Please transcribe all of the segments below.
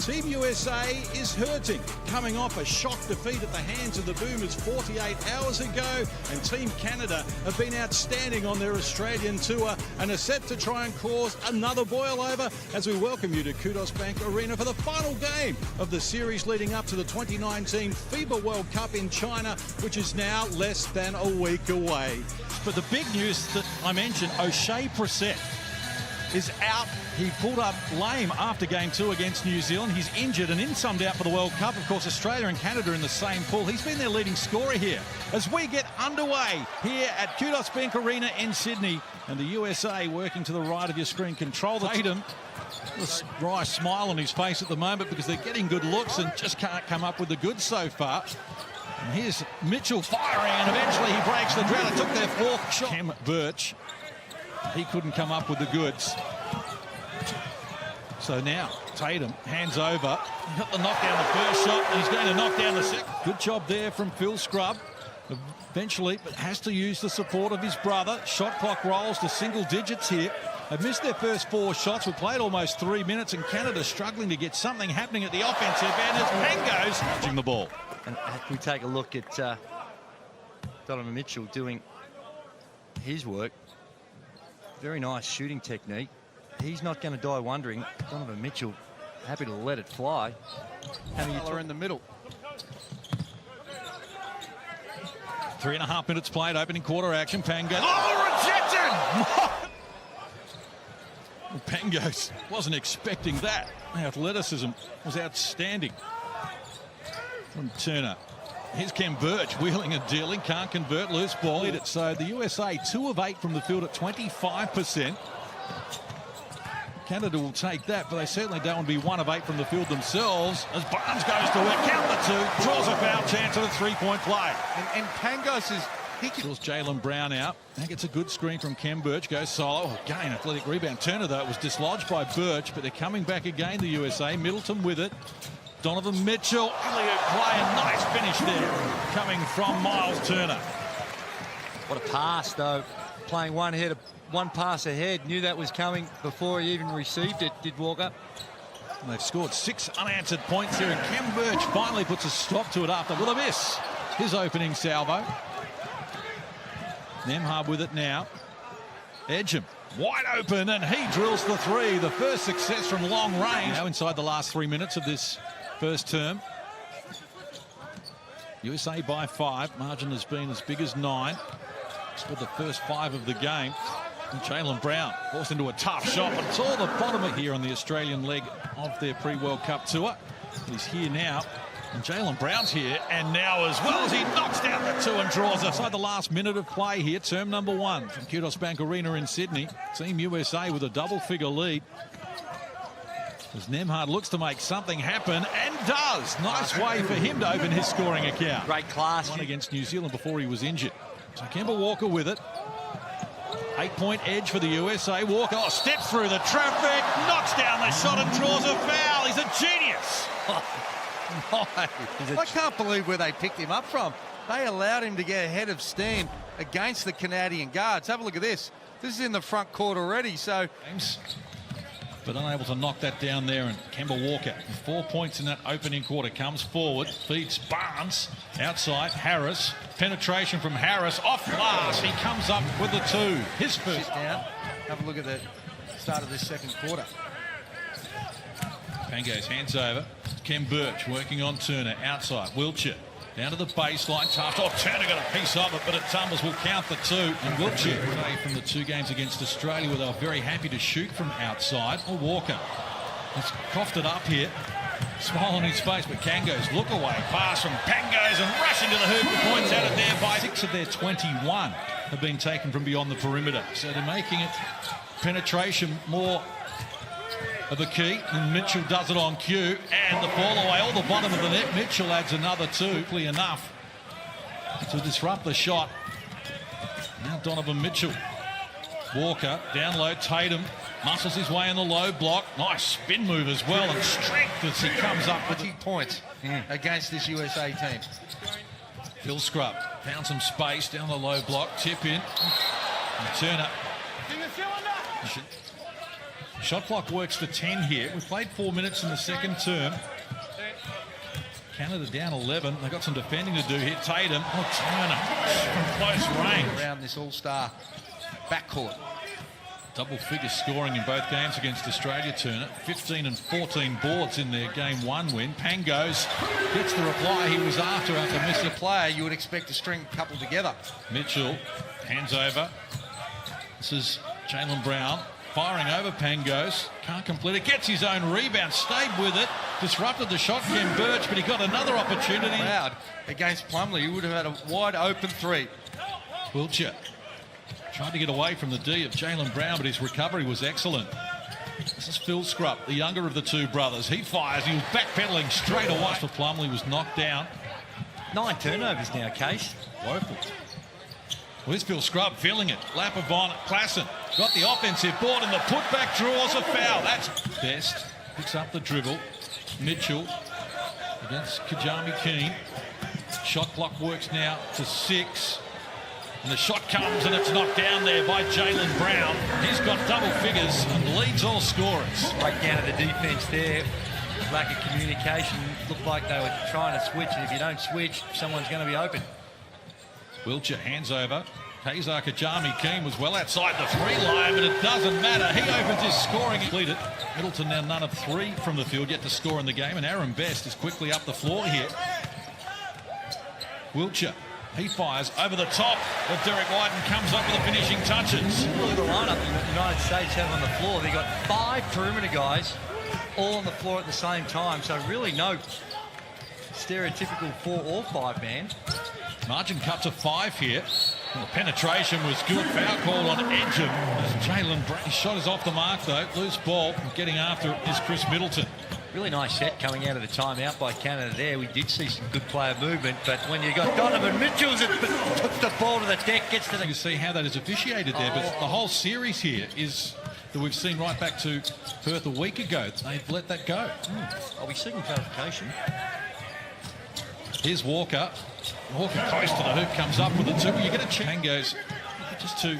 Team USA is hurting, coming off a shock defeat at the hands of the Boomers 48 hours ago, and Team Canada have been outstanding on their Australian tour and are set to try and cause another boil-over as we welcome you to Kudos Bank Arena for the final game of the series leading up to the 2019 FIBA World Cup in China, which is now less than a week away. But the big news that I mentioned, O'Shea Brissett is out. He pulled up lame after game 2 against New Zealand. He's injured and in some doubt for the World Cup. Of course, Australia and Canada in the same pool. He's been their leading scorer here as we get underway here at Kudos Bank Arena in Sydney. And the USA working to the right of your screen. Control the Tatum. This wry smile on his face at the moment because they're getting good looks and just can't come up with the goods so far. And here's Mitchell firing, and eventually he breaks the drought. It took their 4th shot. Kem Birch, he couldn't come up with the goods. So now Tatum hands over. He got the knockdown the first shot, and he's going to knock down the second. Good job there from Phil Scrubb. Eventually, but has to use the support of his brother. Shot clock rolls to single digits here. They've missed their first 4 shots. We've played almost 3 minutes, and Canada's struggling to get something happening at the offensive end as Pango's touching the ball. And if we take a look at Donovan Mitchell doing his work, very nice shooting technique. He's not going to die wondering. Donovan Mitchell happy to let it fly. And you in the middle. 3.5 minutes played, opening quarter action. Pango. Oh, rejected! Pangos wasn't expecting that. The athleticism was outstanding from Turner. Here's Kem Birch wheeling and dealing, can't convert, loose ball. So the USA 2 of 8 from the field at 25%. Canada will take that, but they certainly don't want to be 1 of 8 from the field themselves. As Barnes goes to work, count the 2, draws a foul chance at a 3-point play. And Pangos is... Kills Jaylen Brown out. And gets a good screen from Kem Birch. Goes solo. Oh, again, athletic rebound. Turner, though, was dislodged by Birch, but they're coming back again, the USA. Middleton with it. Donovan Mitchell. Elliott play. A nice finish there coming from Miles Turner. What a pass, though. Playing one pass ahead. Knew that was coming before he even received it, did Walker. And they've scored 6 unanswered points here, and Kem Birch finally puts a stop to it after with a miss. His opening salvo. Nembhard with it now. Edgeham wide open, and he drills the 3. The first success from long range. Now inside the last 3 minutes of this first term. USA by 5. Margin has been as big as 9. Scored the first 5 of the game. And Jaylen Brown forced into a tough shot, but it's all the bottom of here on the Australian leg of their pre-World Cup tour. He's here now. And Jaylen Brown's here, and now as well as he knocks down the 2 and draws inside the last minute of play here, term number 1 from Kudos Bank Arena in Sydney. Team USA with a double-figure lead. As Nembhard looks to make something happen, and does. Nice way for him to open his scoring account. Great class. One against New Zealand before he was injured. So Kemba Walker with it. 8-point edge for the USA. Walker steps through the traffic, knocks down the shot and draws a foul. He's a genius. I can't believe where they picked him up from. They allowed him to get ahead of steam against the Canadian guards. Have a look at this. This is in the front court already, so... But unable to knock that down there, and Kemba Walker, 4 points in that opening quarter, comes forward, feeds Barnes, outside, Harris, penetration from Harris, off glass, he comes up with the 2, his first. Sit down, have a look at the start of this second quarter. Pango's hands over, Kem Birch working on Turner, outside, Wiltshire. Down to the baseline, tough. Oh, Turner got a piece of it, but it tumbles. Will count the 2. And Wiltshire, from the 2 games against Australia, where they were very happy to shoot from outside. Oh, Walker has coughed it up here. Smile on his face, but Kango's look away. Pass from Pangos and rush into the hoop. The points out of there by 6 of their 21 have been taken from beyond the perimeter. So they're making it penetration more of a key, and Mitchell does it on cue, and the ball away, all the bottom of the net. Mitchell adds another 2, quickly enough to disrupt the shot. Now Donovan Mitchell. Walker, down low, Tatum muscles his way in the low block. Nice spin move as well, and strength as he comes up with 20 points against this USA team. Phil Scrubb found some space down the low block, tip in, and Turner Shot clock works to 10 here. We've played 4 minutes in the second term. Canada down 11. They've got some defending to do here. Tatum. Oh, Turner from close range. Around this all-star backcourt. Double figure scoring in both games against Australia, Turner. 15 and 14 boards in their game 1 win. Pangos gets the reply he was after Mr. Player, you would expect to string a couple together. Mitchell hands over. This is Jaylen Brown firing over Pangos. Can't complete it. Gets his own rebound. Stayed with it. Disrupted the shot, Ken Birch, but he got another opportunity. Proud against Plumlee, he would have had a wide open 3. Wiltshire tried to get away from the D of Jaylen Brown, but his recovery was excellent. This is Phil Scrubb, the younger of the two brothers. He fires. He was backpedaling straight away. For Plumlee was knocked down. 9 turnovers now, Case. Woeful. Well, here's Phil Scrubb feeling it. Lap of on Klassen. Got the offensive board and the putback draws a foul. That's Best. Picks up the dribble. Mitchell against Kajami Keane. Shot clock works now to 6. And the shot comes and it's knocked down there by Jaylen Brown. He's got double figures and leads all scorers. Breakdown of the defence there. Lack of communication. Looked like they were trying to switch, and if you don't switch, someone's going to be open. Wiltshire hands over. Kazar Kajami Keane was well outside the 3 line, but it doesn't matter. He opens his scoring. Completed. Middleton now none of 3 from the field yet to score in the game, and Aaron Best is quickly up the floor here. Wiltshire. He fires over the top of Derek White and comes up with the finishing touches. Look at the lineup the United States have on the floor. They've got 5 perimeter guys all on the floor at the same time, so really no stereotypical 4 or 5 man. Margin cut to 5 here. And the penetration was good. Foul call on Edgem. As Jaylen Brown, his shot is off the mark though. Loose ball. Getting after it is Chris Middleton. Really nice set coming out of the timeout by Canada there. We did see some good player movement, but when you got Donovan Mitchell that puts the ball to the deck, gets to the... You see how that is officiated there, but the whole series here is that we've seen right back to Perth a week ago. They've let that go. Are we seeking clarification? Here's Walker. Walker close to the hoop, comes up with the 2. You get a chance. Goes just to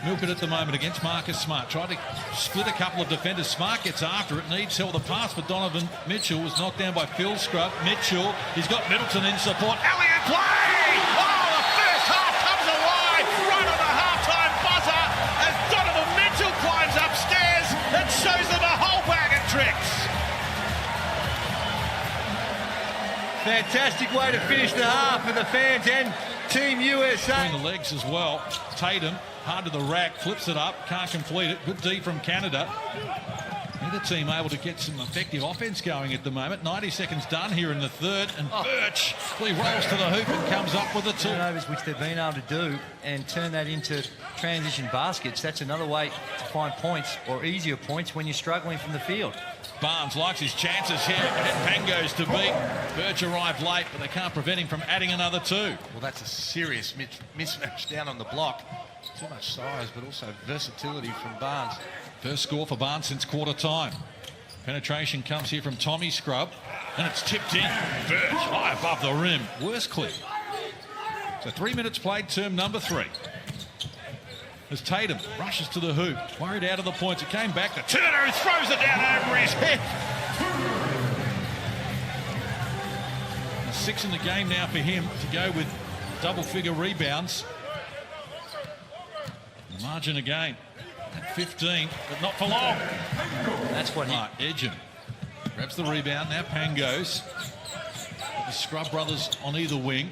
milk it at the moment against Marcus Smart. Tried to split a couple of defenders. Smart gets after it, needs help. The pass for Donovan Mitchell was knocked down by Phil Scrubb. Mitchell, he's got Middleton in support. Elliott play! Oh, the first half comes alive right on the halftime buzzer as Donovan Mitchell climbs upstairs and shows them a whole bag of tricks. Fantastic way to finish the half for the fans and Team USA. Between the legs as well. Tatum, hard to the rack, flips it up, can't complete it. Good D from Canada. Neither team able to get some effective offense going at the moment. 90 seconds done here in the third, and Birch he rolls to the hoop and comes up with the 2. Turnovers which they've been able to do and turn that into transition baskets. That's another way to find points or easier points when you're struggling from the field. Barnes likes his chances here, and Pangos to beat. Birch arrived late, but they can't prevent him from adding another 2. Well, that's a serious mismatch down on the block. Too much size, but also versatility from Barnes. First score for Barnes since quarter time. Penetration comes here from Tommy Scrubb, and it's tipped in. Birch high above the rim. Worst clip. So 3 minutes played, term number 3. As Tatum rushes to the hoop, worried out of the points. It came back to Turner, who throws it down over his head. 6 in the game now for him to go with double-figure rebounds. The margin again at 15, but not for long. That's what he... Edgem grabs the rebound. Now Pangos. The Scrubb brothers on either wing.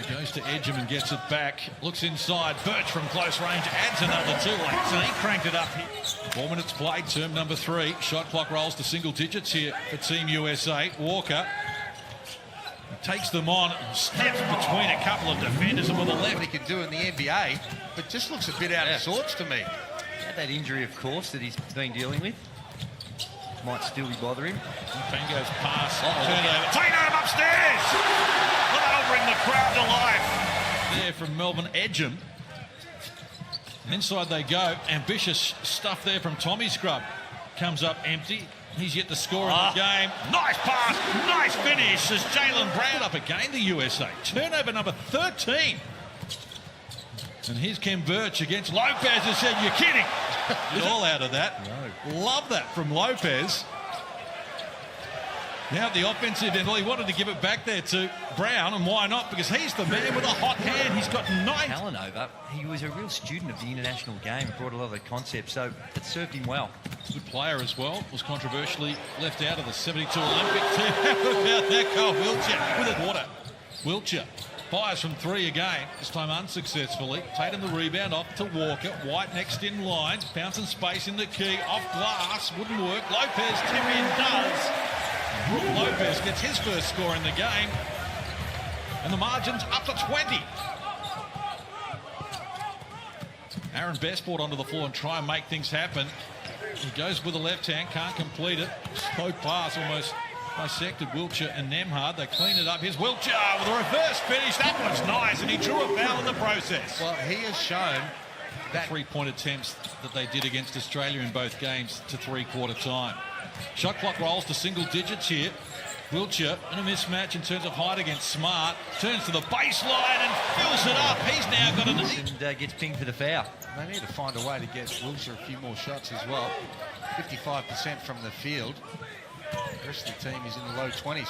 He goes to Edgem and gets it back. Looks inside. Birch from close range adds another 2 lengths, and he cranked it up here. 4 minutes played, term number 3. Shot clock rolls to single digits here for Team USA. Walker takes them on, steps between a couple of defenders, and with a left. What he can do in the NBA, but just looks a bit out of sorts to me. Had that injury, of course, that he's been dealing with. Might still be bothering him. Pangos pass, turnover. Tatum upstairs! Well, that'll bring the crowd to life. There from Melbourne, Edgem. And inside they go. Ambitious stuff there from Tommy Scrubb. Comes up empty. He's yet to score in the game. Nice pass, nice finish as Jaylen Brown up again, the USA. Turnover number 13. And here's Ken Birch against Lopez, who said, "You're kidding." Get all out of that. No. Love that from Lopez. Now the offensive end, well, he wanted to give it back there to Brown, and why not? Because he's the man with a hot hand. He's got 9. Talanover, he was a real student of the international game, brought a lot of the concepts, so it served him well. Good player as well. Was controversially left out of the 72 Olympic team. How about that, Carl Wiltshire with a water. Wiltshire fires from 3 again, this time unsuccessfully. Tatum the rebound off to Walker. White next in line. Bouncing space in the key. Off glass. Wouldn't work. Lopez tip in does. Brook Lopez gets his first score in the game. And the margin's up to 20. Aaron Best brought onto the floor and try and make things happen. He goes with the left hand, can't complete it. Slow pass, almost dissected Wiltshire and Nembhard. They clean it up. Here's Wiltshire with a reverse finish. That was nice, and he drew a foul in the process. Well, he has shown that 3-point attempts that they did against Australia in both games to 3-quarter time. Shot clock rolls to single digits here. Wiltshire in a mismatch in terms of height against Smart. Turns to the baseline and fills it up. He's now got an... And gets pinged for the foul. they need to find a way to get Wiltshire a few more shots as well. 55% from the field. The rest of the team is in the low 20s.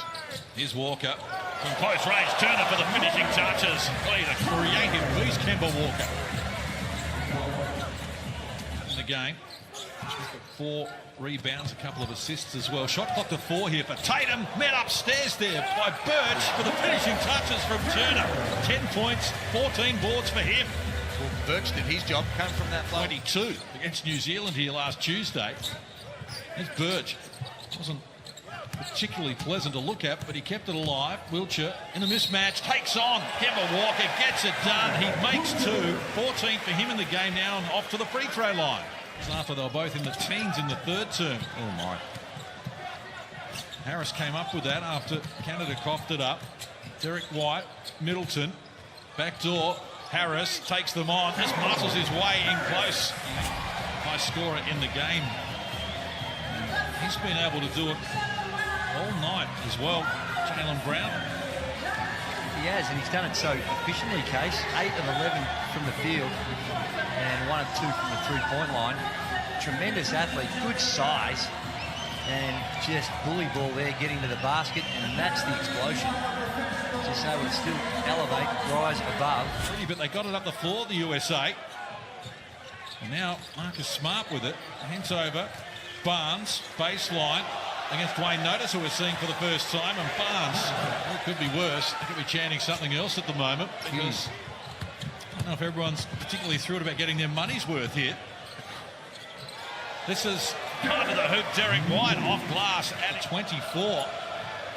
Here's Walker from close range. Turner for the finishing touches. Played a creative piece, Kemba Walker. In the game, he's got 4 rebounds, a couple of assists as well. Shot clock to 4 here for Tatum. Met upstairs there by Birch for the finishing touches from Turner. 10 points, 14 boards for him. Well, Birch did his job, came from that low. 22 against New Zealand here last Tuesday. There's Birch. Wasn't particularly pleasant to look at, but he kept it alive. Wiltshire in a mismatch, takes on Kemba Walker, gets it done. He makes 2. 14 for him in the game now, and off to the free throw line. It's after they were both in the teens in the third term. Oh my. Harris came up with that after Canada coughed it up. Derek White, Middleton, backdoor. Harris takes them on, just muscles his way in close. High scorer in the game. He's been able to do it all night as well. Jaylen Brown. He has, and he's done it so efficiently, Case. 8 of 11 from the field and 1 of 2 from the three-point line. Tremendous athlete, good size, and just bully ball there, getting to the basket, and that's the explosion. Just able to still elevate, rise above. Pretty, but they got it up the floor, the USA. And now Marcus Smart with it. Hands over. Barnes, baseline, against Dwayne Notice, who we're seeing for the first time. And Barnes, well, it could be worse. They could be chanting something else at the moment, because I don't know if everyone's particularly thrilled about getting their money's worth here. This is part of the hoop. Derek White off glass at 24.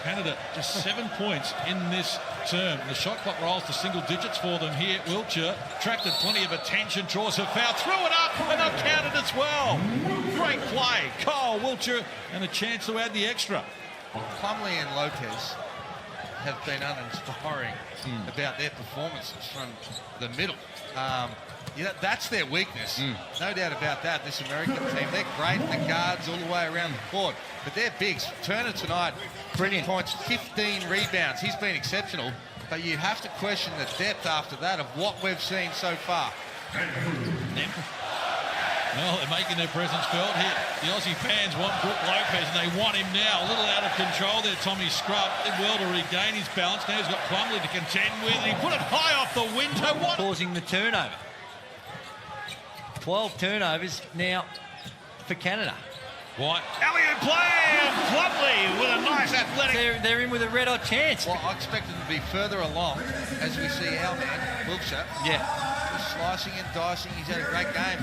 Canada just 7 points in this term. The shot clock rolls to single digits for them here. Wiltshire attracted plenty of attention, draws a foul, threw it up, and they'll count it as well. Great play. Kyle Wiltshire, and a chance to add the extra. Plumlee and Lopez have been uninspiring about their performances from the middle. That's their weakness. No doubt about that. This American team, they're great, the guards all the way around the court, but they're bigs. Turner tonight, brilliant points, 15 rebounds. He's been exceptional, but you have to question the depth after that of what we've seen so far. Well, they're making their presence felt here. The Aussie fans want Brook Lopez, and they want him now. A little out of control there, Tommy Scrubb. Did well to regain his balance. Now he's got Plumlee to contend with, and he put it high off the window. Causing the turnover. 12 turnovers now for Canada. White, alley-oop play, and Plumlee with a nice athletic. They're in with a red-hot chance. Well, I expect them to be further along as we see our man, Wiltshire. Yeah. Just slicing and dicing. He's had a great game.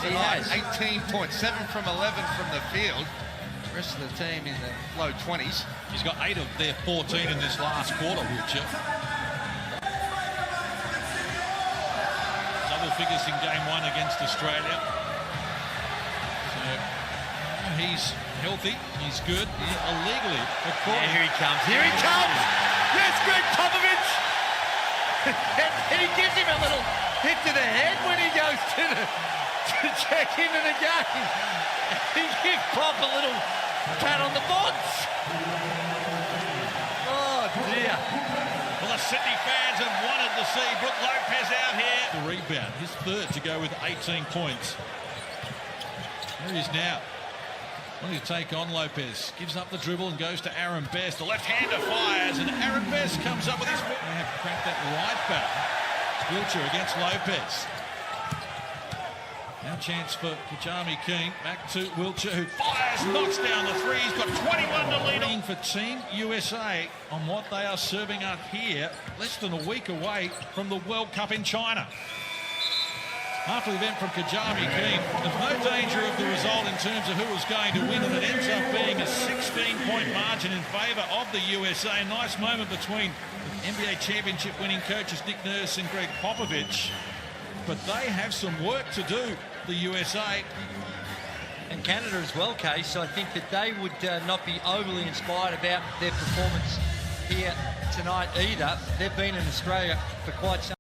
He has. 18 points, 7 from 11 from the field. The rest of the team in the low 20s. He's got 8 of their 14 in this last quarter, Wiltshire. Double figures in game 1 against Australia. So he's healthy, he's good, he's illegally. Yeah, here he comes. Here he comes! Yes, Greg Popovich! And he gives him a little hit to the head when he goes to check into the game. He gives Pop a little pat on the bods. Oh, dear. Well, the Sydney fans have wanted to see Brook Lopez out here. The rebound, his third to go with 18 points. Here he is now. Wanting to take on Lopez. Gives up the dribble and goes to Aaron Best. The left-hander fires, and Aaron Best comes up with his foot. They have cracked that right back. Wiltshire against Lopez. Now chance for Kajami King. Back to Wiltshire, who fires, knocks down the three. He's got 21 to lead on for Team USA on what they are serving up here, less than a week away from the World Cup in China. After the event from Kajami King, there's no danger of the result in terms of who was going to win, and it ends up being a 16-point margin in favour of the USA. A nice moment between NBA championship winning coaches Nick Nurse and Greg Popovich. But they have some work to do, the USA. And Canada as well, Case. I think that they would not be overly inspired about their performance here tonight either. They've been in Australia for quite some